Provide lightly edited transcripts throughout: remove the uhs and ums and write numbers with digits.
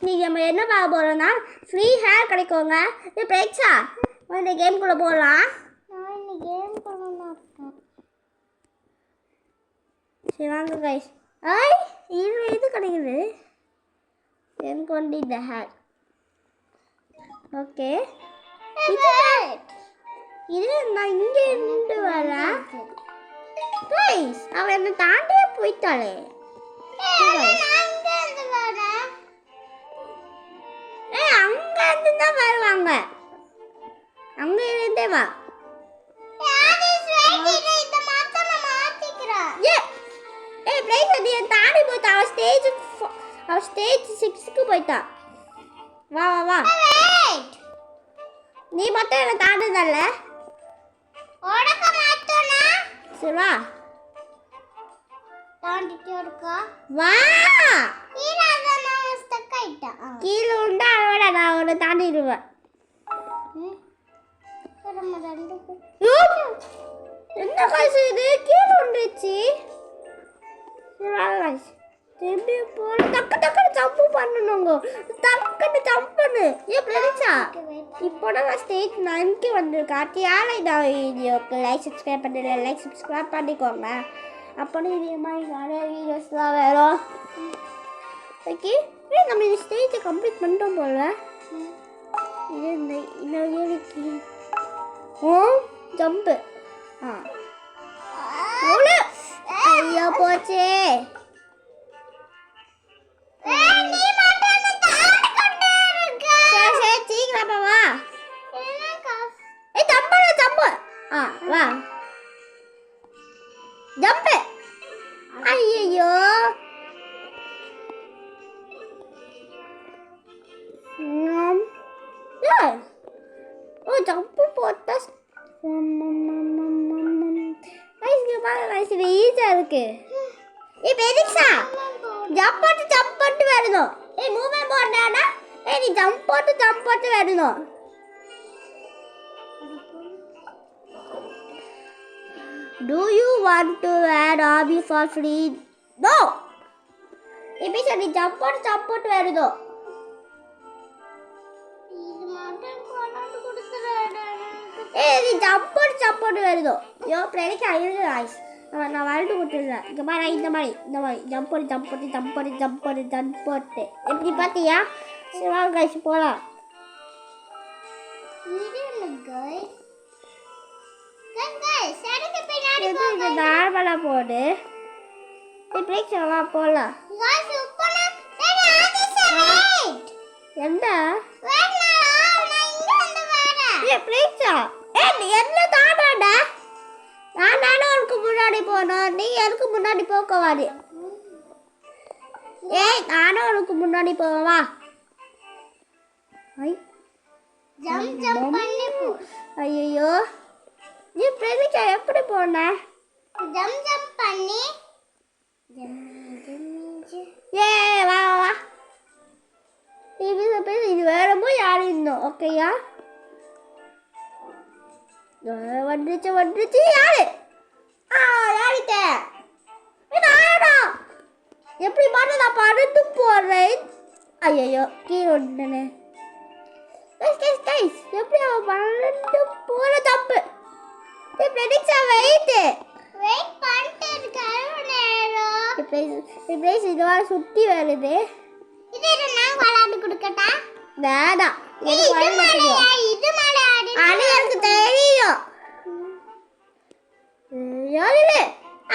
நீங்கள் நம்ம என்ன பார்க்க போகிறோம்னா ஃப்ரீ ஹேர் கிடைக்குங்க. இது பிரேக்ஸா இந்த கேம்குள்ளே போடலாம். சரி வாங்க கைஸ். இது கிடைக்குது எனக்கு வந்து இந்த ஹேர். ஓகே இது நான் இங்கே இருந்து வரேன் கைஸ். அவன் என்னை தாண்டியே போயிட்டாளே. அங்கிருந்து தான் வருவாங்க. அங்க இருந்தே வா. தாண்டி போயிட்டா. அவ ஸ்டேஜ் 6க்கு போயிட்டா. வா வா வா. நீ மட்டும் என்ன தாண்டதல்ல. சரி வா. வா கீழே உண்டா அவட நான் உன்னை தாண்டிடுவேன். என்ன காசு இது கீழே உண்டுச்சு. திரும்பி போல டக்கு டக்குன்னு ஜம்ப் பண்ணணுங்க. டக்குன்னு ஜம்ப் பண்ணு. ஏன் பிரதீஷா இப்போ நான் ஸ்டேஜ் 9க்கு வந்திருக்கேன். யாரை நான் வீடியோக்கு லைக் சப்ஸ்கிரைப் பண்ணிக்கோங்க. அப்போனா இதே மாதிரி நிறைய வீடியோஸ்லாம் வரும். ஓகே நம்ம இந்த ஸ்டேஜை கம்ப்ளீட் பண்ணிட்டோம் போல. இது இந்த ஏரிக்கு ஜம்ப்பு. ஐயோ போச்சே. சீக்கிரம் வா. ஜம்பு வா ஜம்பு. ஐயோ ஜம்பு போட்டா ஈஸியா இருக்கு. பிரதீஷா ஜம்ப் போட்டு வரணும். மூவ்மெண்ட் போட்டானா நீ ஜம்ப் போட்டு வரணும். Do you want to add hobby for free? No. இப்ப நீ ஜம்ப் போட்டு வரணும். நீ ஜம்ப் போட்டு வரணும். யோ பிரதீஷா இருங்க गाइस. நான் வாழ்ந்து கொடுத்துருந்தேன். இங்கே மாதிரி இந்த மாதிரி ஜம்ப் போட்டு எப்படி பார்த்தியா? சரி வாங்க கைஸ் போகலாம். நார்மலாக போடு. பிரேக் வா போகலாம். என்ன பிரேக்ஸா என்ன தாண்டாடா. நானும் உனக்கு முன்னாடி போனோம். நீ எனக்கு முன்னாடி போக்கவாது. நானும் உனக்கு முன்னாடி போவா. ஐயோ நீ பிரதீஷா எப்படி போன? வா வா. இது வேறமோ யாரும் இருந்தோம். ஓகேயா வந்துருச்சு யாரு? யாருட்ட எப்படி மாட்ட நான் படுத்து போடுறேன். ஐயோ கீழே ஒன்றுனே. எப்படி அவன் படுத்து போற தப்பு. பிரதீஷா வெயிட் இது வர சுத்தி வருது. விளையாட்டு கொடுக்கட்டா? வேண்டாம் எனக்கு தெரியும்.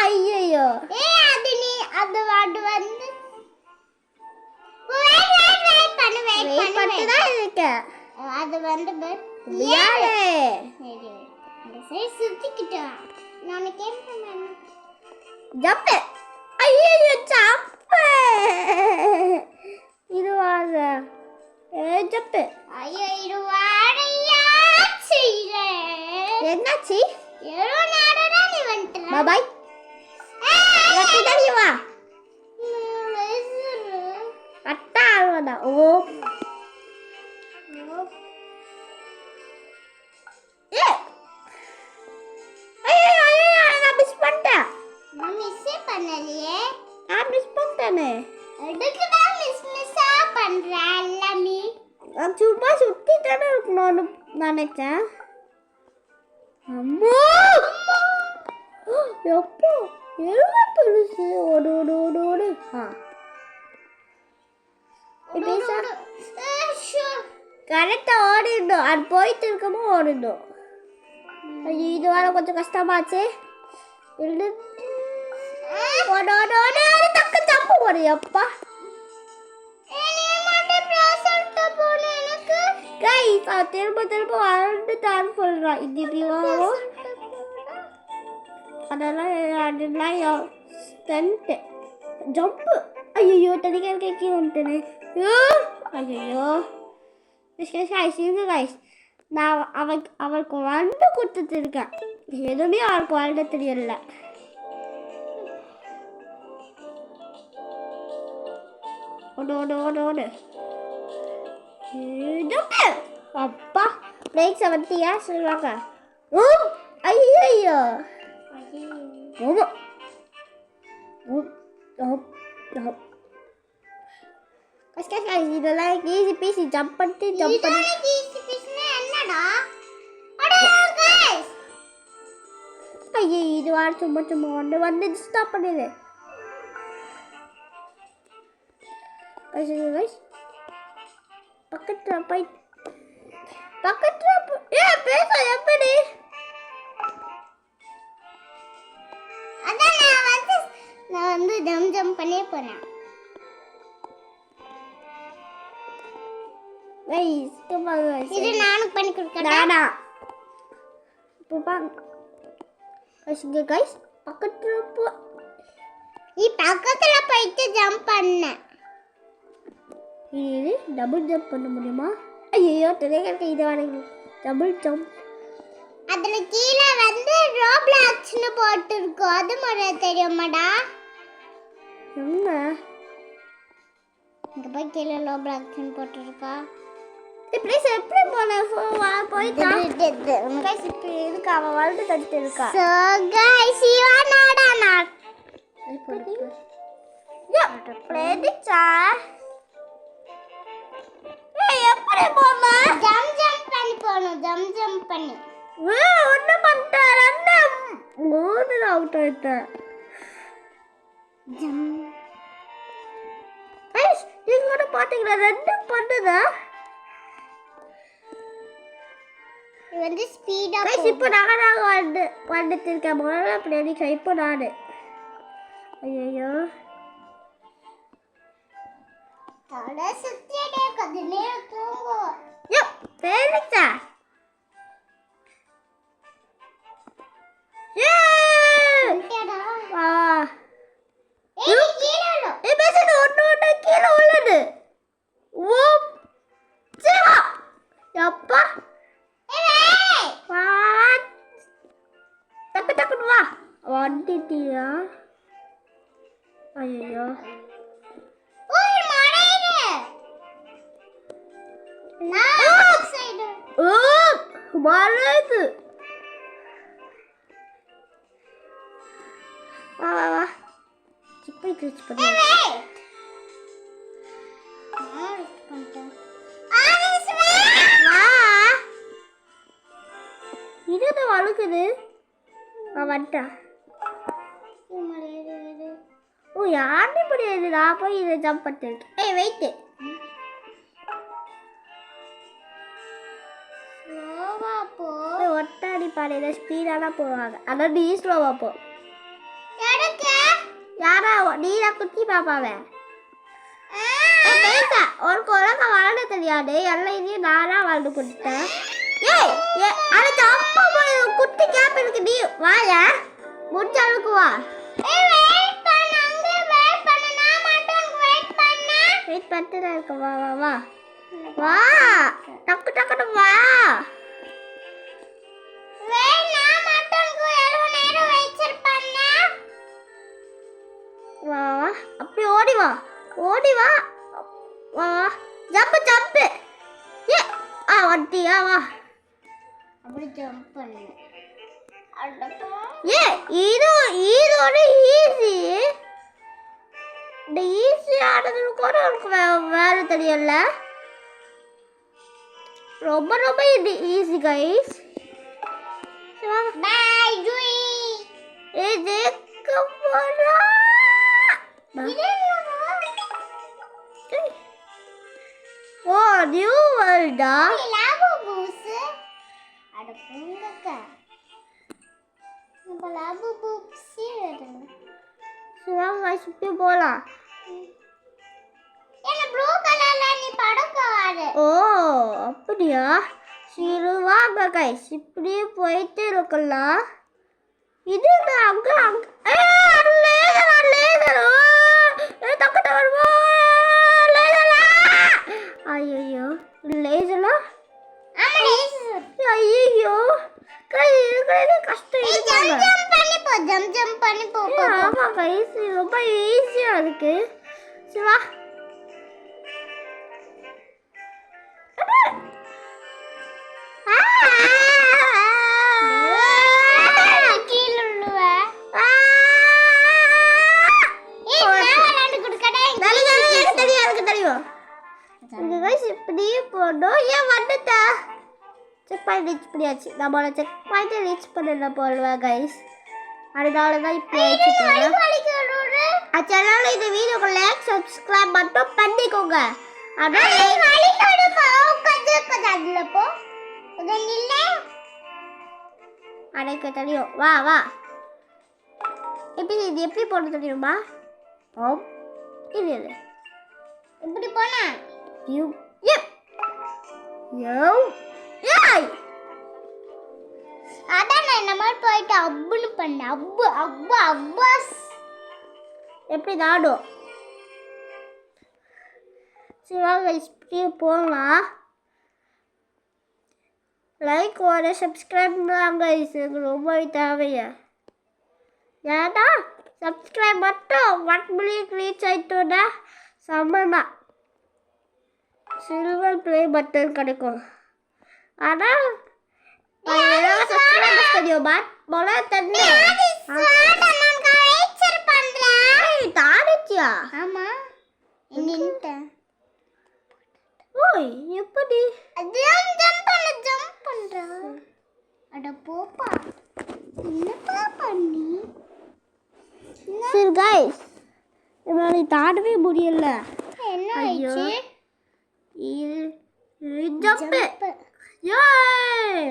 ஐயோ அது வந்து அது வந்து சுத்திக்கிட்டா. ஜம்ப். ஐயோ ஜம்ப். இது வாங்க ஜம்ப். ஐயோ இது வாடையாச்சு. என்னாச்சு? பாய் வா. அட்டா ஆழ்வதா. நான் மிஸ் பண்ணிட்டேன். நான் மிஸ் பண்ணிட்டேனே. அதுக்கு தான் மிஸ்ஸா பண்றேன். நான் சும்மா சுத்தி தானே இருக்கணும்னு நினைச்சேன். அம்மா எப்போ எவ்வளோ பெருசு ஓடு ஓடு ஓடு ஓடு. கரெக்டாக ஓடிடணும். அது போயிட்டு இருக்கமோ ஓடிடணும். ஐயோ இது வர கொஞ்சம் கஷ்டமாச்சு. தக்க தப்பு போடு எப்பா. திரும்ப திரும்ப வளர்ந்து தான் சொல்றான். இது அதெல்லாம் ஸ்டண்ட் ஜம்ப்பு. ஐயோ தனிக்க கீழே வந்துட்டேனே. ஐயோ கைஸ் நான் அவளுக்கு வாழ்ந்து கொடுத்துட்டு இருக்கேன். எதுவுமே அவளுக்கு வாழ்ந்த தெரியல. ஓடு ஓடு ஓடு ஓடு. அப்பா பிரேக் 70 சொல்லுவாங்க. ஐயோ இதெல்லாம் ஈஸி பீஸி. ஜம்ப் பண்ணிட்டு ஜம்ப் பண்ணி ஐயோ இது வார சும்மா சும்மா வந்து ஸ்டாப் பண்ணிடு. பக்கத்துல போய் பேச எப்படி நான் வந்து ஜம்ப் பண்ணி போறேன். இது நானும் பண்ணி கொடுக்கறேன். கைஸ் பக்கத்துல போயிட்டு ஜம்ப் பண்ண. இது டபுள் ஜம்ப் பண்ண முடியுமா? ஐயோ தெரியாது. இது வரீங்க டபுள் ஜம்ப். அதுல கீழே வந்து ரோப்ளாக்ஸ்னு போட்டுருக்கோம். அது முறை தெரியுமாடா? என்ன இங்க போய் கீழே ரோப்ளாக்ஸ்னு போட்டுருக்கா. இப்படி எப்படி போயிட்டா கைஸ். இப்போ இதுக்கு அவன் வளர்ந்து தடுத்து இருக்கா. ஸோ கைஸ் இவனோட நான் பிரதிச்சா எப்படி போமா ஜம்ப் பண்ணி போணும். ஜம்ப் பண்ணி ஒண்ணு பண்ணிட்டார். அண்ணன் 3 அவுட் ஆயிட்டேன். நீங்க பாத்தீங்களா 2 பண்ணுதா. வந்து ஸ்பீடா இப்போ நான் வந்துட்டு இருக்கேன். முதல்ல அப்படி இப்போ நான் ஐயோ தட சுத்திட்டே கதினே தூங்கோ. யோ பேரிச்சா ஏ டடா வா ஏய் கீழே ஏ பேசு ஒண்ணு கீழே உள்ளது. ஓ சேவா யப்பா ஏய் வா டக்கு வா வந்துட்டியா. ஐயோ ஓய் மாரேனே நான் சைடு ஓ மாரேது. வா சிப்பை கிழிச்சு பண்ணு. இது வழுக்குது. வந்துட்டா. ஓ யாருமே முடியாது. நான் போய் இதை ஜம்ப் பண்ணிட்டேன். ஏய் வெயிட்டு ஸ்லோவா போ. ஒட்டாடி பாடையில ஸ்பீடாக போவாங்க. அதான் நீ ஸ்லோவா போ. யாரா நீரா குட்டி பாப்பாவே ஒரு குழந்தை வளர்ந்து தெரியாது. எல்லாம் நானா வளர்ந்து கொடுத்தேன். ஏய் அடுத்த அப்பா குட்டி கேப் இருக்கு. நீ வாய முடிஞ்ச அளவுக்கு வா. வெயிட் பண்ணிட்டு தான் இருக்க. வா வா வா வா டக்குன்னு வா. வா அப்படி ஓடி வா வா ஜம்ப் ஏ வண்டியா வா அப்படி ஜம்ப் பண்ணு. ஏ இதோட ஈஸி. இந்த ஈஸியானது கூட உனக்கு வேறு தெரியல. ரொம்ப ரொம்ப ஈஸி கைஸ். பை ஜூய். இதுக்கு போறா. ஓ நியூ வேர்ல்டா? லாபு பூஸ். அட பொங்கக்க. நம்ம லாபு பூஸ் சீரங்க. சும்மா சுத்தி போலாம். என்ன ப்ளூ கலர்ல நீ படக்காரு. ஓ அப்படியா? சரி வாங்க கைஸ், இப்படியே போயிட்டு இருக்கலாம். இது அங்க அங்க ஐயோ லேசரா? ஐயோ கஷ்டம். ஜம்ப் பண்ணி போ. ஆமா கைஸ், ரொம்ப ஈஸியா இருக்கு. சரி வா. இப்படியே போனோம். ஏன் வந்துட்டா? செக் பாயிண்ட் ரீச் பண்ணியாச்சு. நம்மளோட செக் பாயிண்ட் ரீச் பண்ணல போல கைஸ். அதனால தான் இப்போ அதனால இந்த வீடியோக்கு லைக் சப்ஸ்கிரைப் மட்டும் பண்ணிக்கோங்க. அடைக்க தெரியும். வா வா. எப்படி இது எப்படி போட தெரியுமா? ஓம் இது இப்படி போனா யூ யப் யோ ஏய் அதான் நான் இந்த மாதிரி போயிட்டு அப்புன்னு பண்ணேன். அப்பு அப்பு அப்பாஸ் எப்படி நாடும். சரி வாங்க இப்படியே போகலாம். லைக் ஒரு சப்ஸ்கிரைப் பண்ணாங்க. இது ரொம்ப தேவையா? ஏன்னா சப்ஸ்கிரைப் மட்டும் 1 மில்லியன் ரீச் ஆயிட்டோன்னா சமமா சில்வர் ப்ளே பட்டன் கிடைக்கும். ஆனால் சப்ஸ்கிரைபர்ஸ் தெரியும் பட் போல தண்ணி தாடிச்சியா? ஆமா நின்னுட்ட. ஓய் எப்படி ஜம்ப் பண்றா? அட போப்பா. என்னப்பா பண்ணி? சரி கைஸ், என்னால தாண்டவே முடியல. என்ன ஆயிடுச்சு? ஜம்ப் ஏய்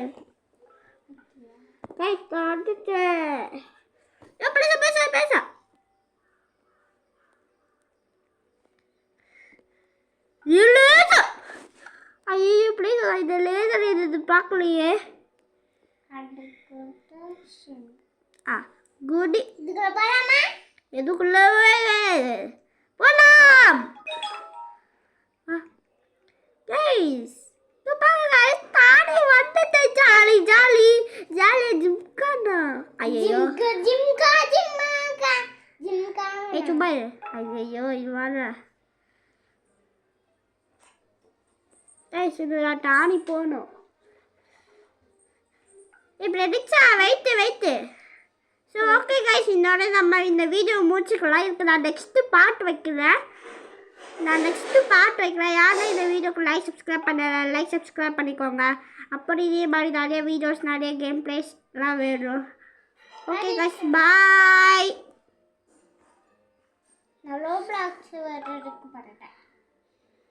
கைஸ் தாண்டிட்டேன். எப்படி பேச ஐயோ ப்ளீஸ் இந்த லேசர் இது பார்க்கலையே. குடி இதுக்குள்ள போலாமா? எதுக்குள்ள போலாம். கைஸ் இது பாருங்க கைஸ், தாடி வந்துட்டு ஜாலி ஜாலி ஜாலி ஜிம்கானா. ஐயோ ஜிம்கா ஏய் சும்மா இரு. ஐயோ இது வாங்க கைஸ், இது நான் தாண்டி போகணும். இப்படி எதிச்சா வைத்து. ஸோ ஓகே கைஸ், இன்னொரு நம்ம இந்த வீடியோ முடிச்சுக்கலாம். இதுக்கு நான் நெக்ஸ்ட்டு பார்ட் வைக்கிறேன். யாரும் இந்த வீடியோக்கு லைக் சப்ஸ்கிரைப் பண்ணிக்கோங்க. அப்படி இதே மாதிரி நிறைய வீடியோஸ் நிறைய கேம் பிளேஸ்லாம் வேணும். Okay guys bye. நான் லோ பிளாக்ஸ் வர்றதுக்கு போகிறேன்.